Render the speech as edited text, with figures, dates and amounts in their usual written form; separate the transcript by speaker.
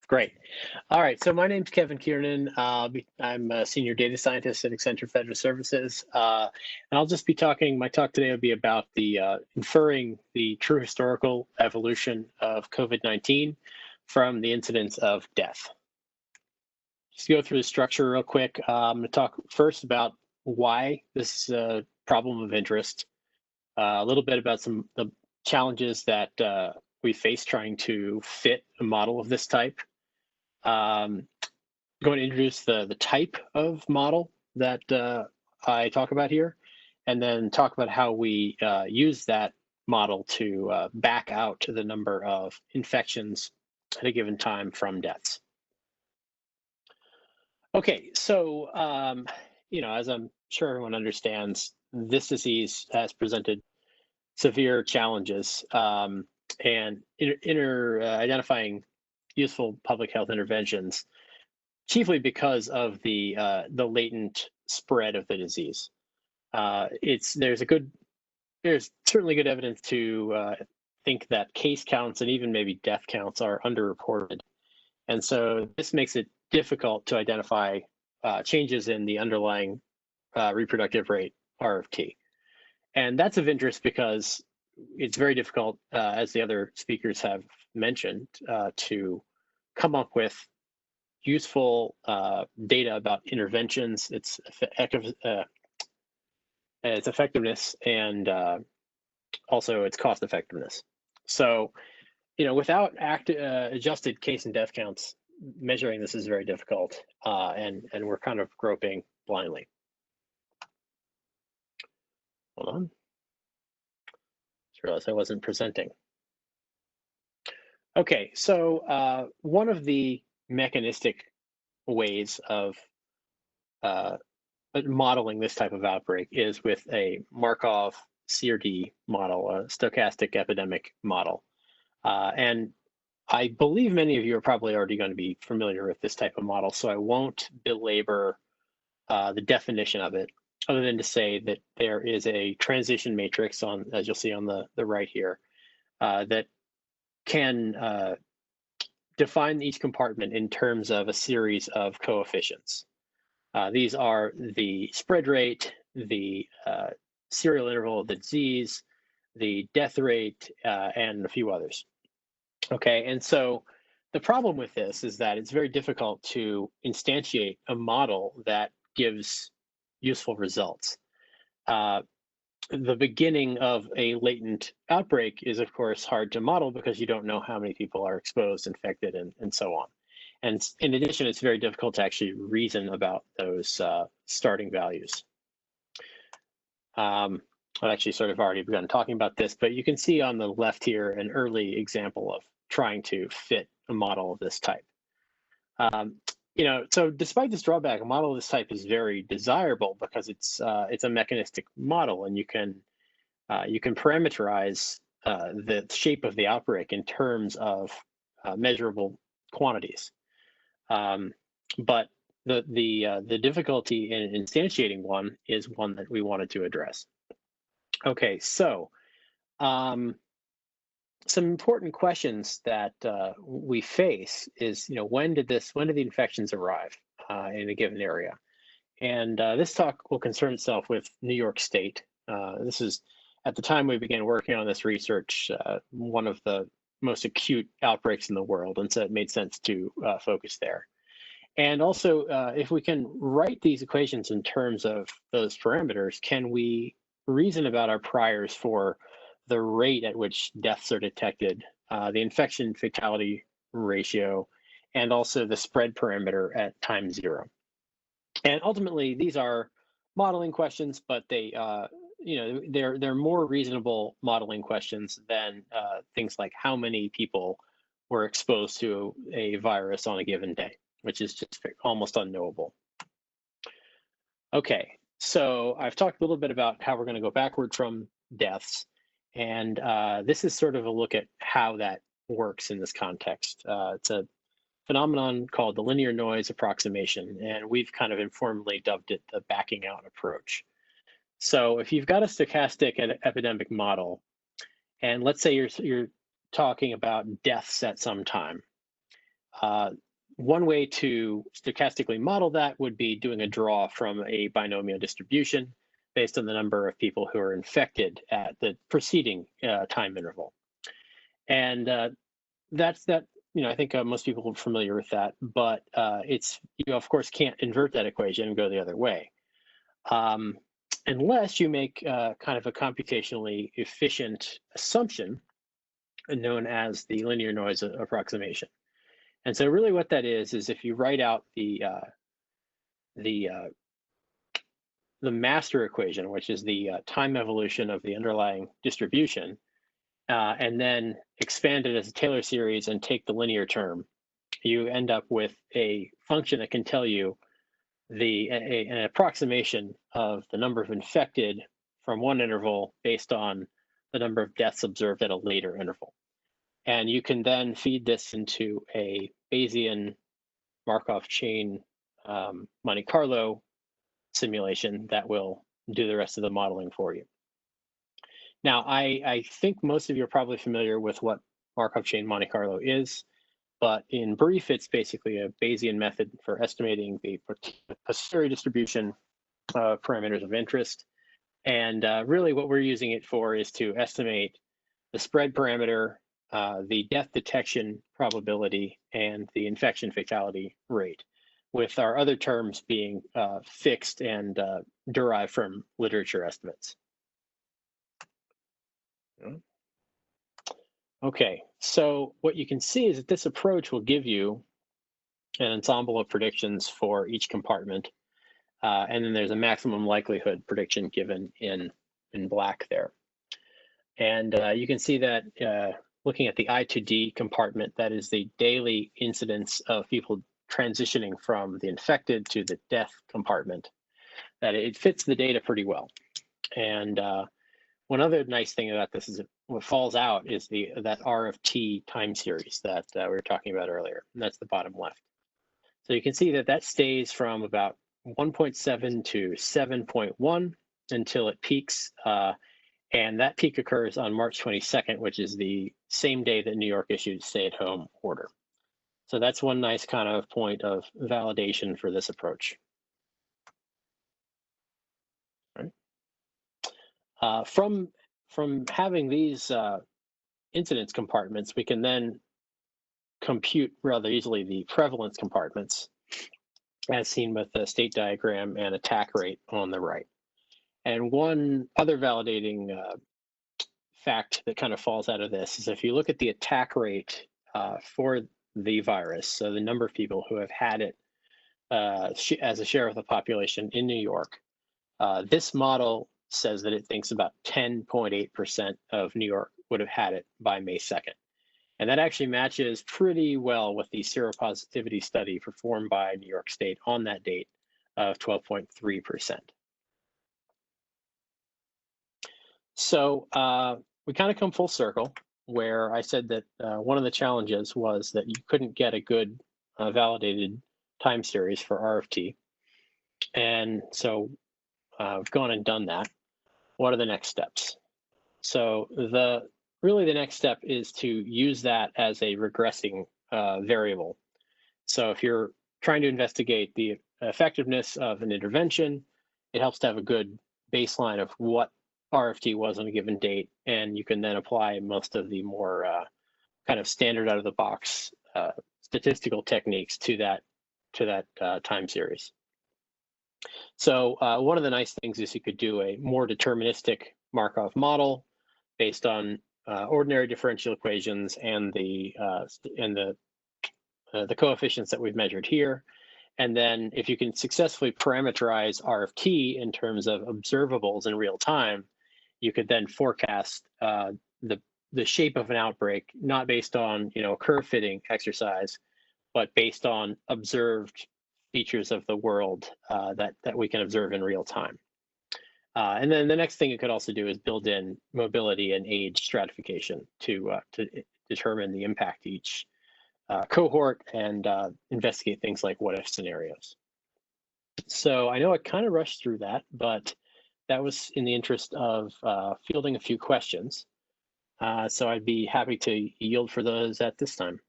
Speaker 1: Great. All right. So my name's Kevin Kiernan. I'm a senior data scientist at Accenture Federal Services. And I'll just be talking, my talk today will be about the inferring the true historical evolution of COVID-19 from the incidence of death. Just go through the structure real quick. I'm going to talk first about why this is a problem of interest, a little bit about some of the challenges that we face trying to fit a model of this type. Going to introduce the type of model that I talk about here, and then talk about how we use that model to back out the number of infections at a given time from deaths. Okay, so as I'm sure everyone understands, this disease has presented severe challenges, and identifying useful public health interventions, chiefly because of the latent spread of the disease. There's certainly good evidence to think that case counts and even maybe death counts are underreported, and so this makes it difficult to identify changes in the underlying reproductive rate RFT, and that's of interest because it's very difficult, as the other speakers have mentioned, to come up with useful data about interventions, its effectiveness, and also its cost effectiveness. So, without adjusted case and death counts, measuring this is very difficult, and we're kind of groping blindly. Hold on. Just realized I wasn't presenting. Okay, so one of the mechanistic ways of modeling this type of outbreak is with a Markov SEIRD model, a stochastic epidemic model. And I believe many of you are probably already going to be familiar with this type of model, so I won't belabor the definition of it, other than to say that there is a transition matrix as you'll see on the right here, that can define each compartment in terms of a series of coefficients. These are the spread rate, the serial interval of the disease, the death rate, and a few others. Okay, and so the problem with this is that it's very difficult to instantiate a model that gives useful results. The beginning of a latent outbreak is, of course, hard to model because you don't know how many people are exposed, infected, and so on. And in addition, it's very difficult to actually reason about those starting values. I've actually sort of already begun talking about this, but you can see on the left here an early example of trying to fit a model of this type. So despite this drawback, a model of this type is very desirable because it's a mechanistic model, and you can parameterize the shape of the outbreak in terms of measurable quantities. But the difficulty in instantiating one is one that we wanted to address. Okay, so some important questions that we face is, when did the infections arrive in a given area? And this talk will concern itself with New York State. This is, at the time we began working on this research, one of the most acute outbreaks in the world, and so it made sense to focus there. And also, if we can write these equations in terms of those parameters, can we reason about our priors for the rate at which deaths are detected, the infection fatality ratio, and also the spread parameter at time 0. And ultimately, these are modeling questions, but they're more reasonable modeling questions than things like how many people were exposed to a virus on a given day, which is just almost unknowable. Okay, so I've talked a little bit about how we're going to go backward from deaths. And this is sort of a look at how that works in this context. It's a phenomenon called the linear noise approximation, and we've kind of informally dubbed it the backing out approach. So if you've got a stochastic epidemic model, and let's say you're talking about deaths at some time, one way to stochastically model that would be doing a draw from a binomial distribution based on the number of people who are infected at the preceding time interval. And that's that. I think most people are familiar with that, but you of course can't invert that equation and go the other way, unless you make kind of a computationally efficient assumption known as the linear noise approximation. And so really what that is if you write out the master equation, which is the time evolution of the underlying distribution, and then expand it as a Taylor series and take the linear term, you end up with a function that can tell you an approximation of the number of infected from one interval based on the number of deaths observed at a later interval. And you can then feed this into a Bayesian Markov Chain Monte Carlo simulation that will do the rest of the modeling for you. Now, I think most of you are probably familiar with what Markov Chain Monte Carlo is, but in brief, it's basically a Bayesian method for estimating the posterior distribution of parameters of interest. And really what we're using it for is to estimate the spread parameter, the death detection probability, and the infection fatality rate, with our other terms being fixed and derived from literature estimates. Okay, so what you can see is that this approach will give you an ensemble of predictions for each compartment, and then there's a maximum likelihood prediction given in black there. And you can see that looking at the I to D compartment, that is the daily incidence of people transitioning from the infected to the death compartment, that it fits the data pretty well. And one other nice thing about this is what falls out is that R of T time series that we were talking about earlier, and that's the bottom left. So you can see that stays from about 1.7 to 7.1 until it peaks, and that peak occurs on March 22nd, which is the same day that New York issued stay-at-home order. So that's one nice kind of point of validation for this approach. From having these incidence compartments, we can then compute rather easily the prevalence compartments, as seen with the state diagram and attack rate on the right. And one other validating fact that kind of falls out of this is if you look at the attack rate for the virus, so the number of people who have had it as a share of the population in New York, this model says that it thinks about 10.8% of New York would have had it by May 2nd. And that actually matches pretty well with the seropositivity study performed by New York State on that date of 12.3%. So we kind of come full circle where I said that one of the challenges was that you couldn't get a good validated time series for RFT. And so we've gone and done that. What are the next steps? So really the next step is to use that as a regressing variable. So if you're trying to investigate the effectiveness of an intervention, it helps to have a good baseline of what RFT was on a given date, and you can then apply most of the more kind of standard out of the box statistical techniques to that time series. So one of the nice things is you could do a more deterministic Markov model based on ordinary differential equations and the coefficients that we've measured here. And then if you can successfully parameterize RFT in terms of observables in real time, you could then forecast the shape of an outbreak, not based on a curve fitting exercise, but based on observed features of the world that we can observe in real time. And then the next thing you could also do is build in mobility and age stratification to determine the impact each cohort and investigate things like what if scenarios. So I know I kind of rushed through that, but that was in the interest of fielding a few questions. So I'd be happy to yield for those at this time.